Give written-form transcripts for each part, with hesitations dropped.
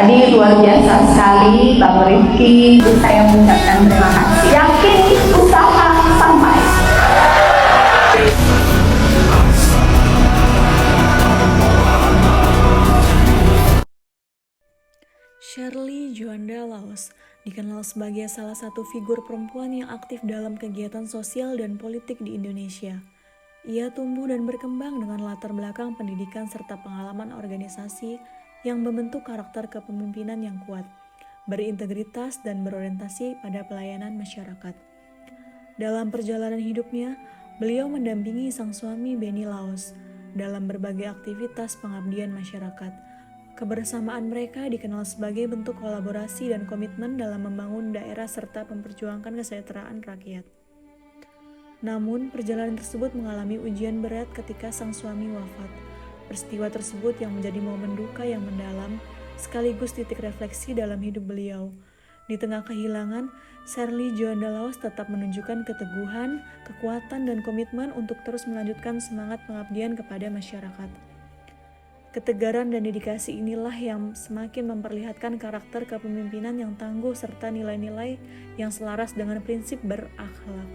Tadi luar biasa sekali Bang Rifki, saya mengucapkan terima kasih. Yakin usaha sampai. Shirley Juanda Laos dikenal sebagai salah satu figur perempuan yang aktif dalam kegiatan sosial dan politik di Indonesia. Ia tumbuh dan berkembang dengan latar belakang pendidikan serta pengalaman organisasi yang membentuk karakter kepemimpinan yang kuat, berintegritas dan berorientasi pada pelayanan masyarakat. Dalam perjalanan hidupnya, beliau mendampingi sang suami Benny Laos dalam berbagai aktivitas pengabdian masyarakat. Kebersamaan mereka dikenal sebagai bentuk kolaborasi dan komitmen dalam membangun daerah serta memperjuangkan kesejahteraan rakyat. Namun, perjalanan tersebut mengalami ujian berat ketika sang suami wafat. Peristiwa tersebut yang menjadi momen duka yang mendalam, sekaligus titik refleksi dalam hidup beliau. Di tengah kehilangan, Shirley Juanda Laos tetap menunjukkan keteguhan, kekuatan, dan komitmen untuk terus melanjutkan semangat pengabdian kepada masyarakat. Ketegaran dan dedikasi inilah yang semakin memperlihatkan karakter kepemimpinan yang tangguh serta nilai-nilai yang selaras dengan prinsip berakhlak.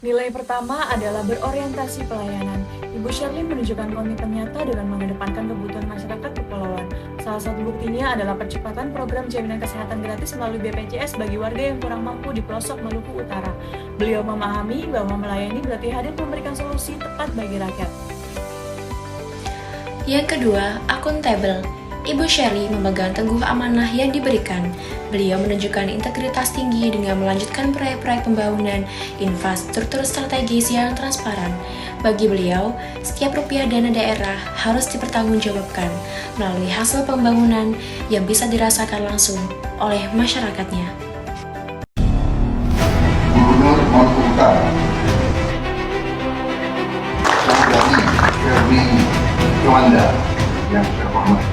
Nilai pertama adalah berorientasi pelayanan. Ibu Shirley menunjukkan komitmen nyata dengan mengedepankan kebutuhan masyarakat kepulauan. Salah satu buktinya adalah percepatan program jaminan kesehatan gratis melalui BPJS bagi warga yang kurang mampu di pelosok Maluku Utara. Beliau memahami bahwa melayani berarti hadir memberikan solusi tepat bagi rakyat. Yang kedua, akuntabel. Ibu Shirley memegang teguh amanah yang diberikan. Beliau menunjukkan integritas tinggi dengan melanjutkan proyek-proyek pembangunan infrastruktur strategis yang transparan. Bagi beliau, setiap rupiah dana daerah harus dipertanggungjawabkan melalui hasil pembangunan yang bisa dirasakan langsung oleh masyarakatnya. Gubernur Maluku Utara, Shirley Juanda yang terhormat.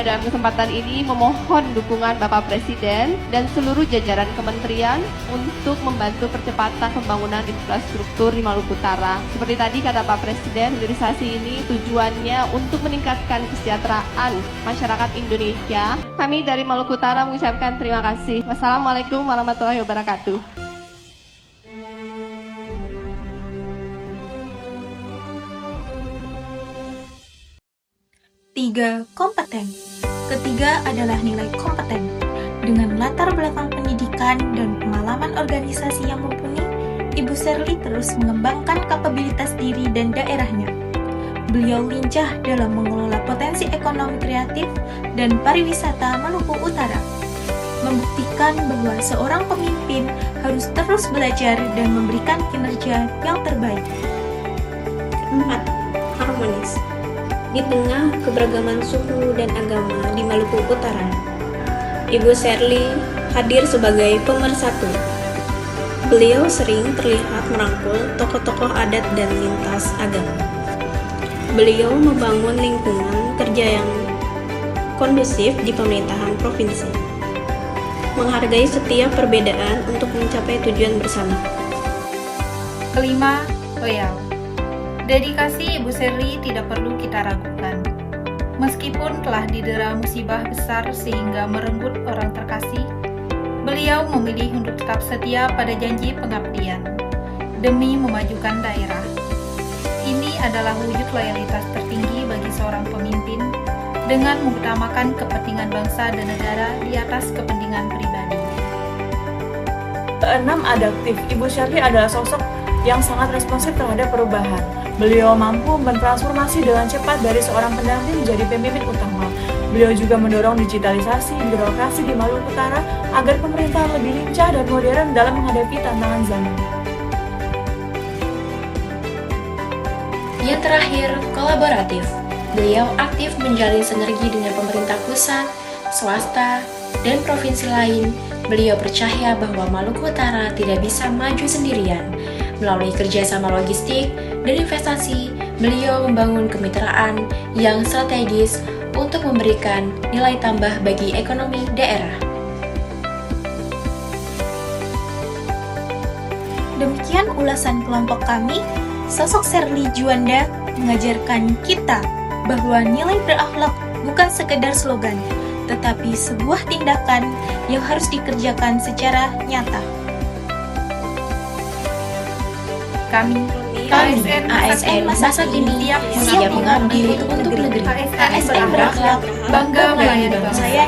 Dalam kesempatan ini memohon dukungan Bapak Presiden dan seluruh jajaran kementerian untuk membantu percepatan pembangunan infrastruktur di Maluku Utara. Seperti tadi kata Pak Presiden, hilirisasi ini tujuannya untuk meningkatkan kesejahteraan masyarakat Indonesia. Kami dari Maluku Utara mengucapkan terima kasih. Wassalamualaikum warahmatullahi wabarakatuh. 3. Kompeten. Ketiga adalah nilai kompeten. Dengan latar belakang pendidikan dan pengalaman organisasi yang mumpuni, Ibu Shirley terus mengembangkan kapabilitas diri dan daerahnya. Beliau lincah dalam mengelola potensi ekonomi kreatif dan pariwisata Maluku Utara, membuktikan bahwa seorang pemimpin harus terus belajar dan memberikan kinerja yang terbaik. 4. Harmonis. Di tengah keberagaman suku dan agama di Maluku Utara, Ibu Shirley hadir sebagai pemersatu. Beliau sering terlihat merangkul tokoh-tokoh adat dan lintas agama. Beliau membangun lingkungan kerja yang kondusif di pemerintahan provinsi, menghargai setiap perbedaan untuk mencapai tujuan bersama. 5. Loyal. Dedikasi Ibu Shirley tidak perlu kita ragukan. Meskipun telah didera musibah besar sehingga merenggut orang terkasih, beliau memilih untuk tetap setia pada janji pengabdian demi memajukan daerah. Ini adalah wujud loyalitas tertinggi bagi seorang pemimpin dengan mengutamakan kepentingan bangsa dan negara di atas kepentingan pribadi. 6. Adaptif. Ibu Shirley adalah sosok yang sangat responsif terhadap perubahan. Beliau mampu bertransformasi dengan cepat dari seorang pendamping menjadi pemimpin utama. Beliau juga mendorong digitalisasi birokrasi di Maluku Utara agar pemerintah lebih lincah dan modern dalam menghadapi tantangan zaman. Yang terakhir, kolaboratif. Beliau aktif menjalin sinergi dengan pemerintah pusat, swasta, dan provinsi lain. Beliau percaya bahwa Maluku Utara tidak bisa maju sendirian. Melalui kerjasama logistik dan investasi, beliau membangun kemitraan yang strategis untuk memberikan nilai tambah bagi ekonomi daerah. Demikian ulasan kelompok kami. Sosok Shirley Juanda mengajarkan kita bahwa nilai berakhlak bukan sekedar slogan, tetapi sebuah tindakan yang harus dikerjakan secara nyata. Kami ASN masa kini siap mengabdi untuk negeri. ASN berakhlak, bangga melayani bangsa. Saya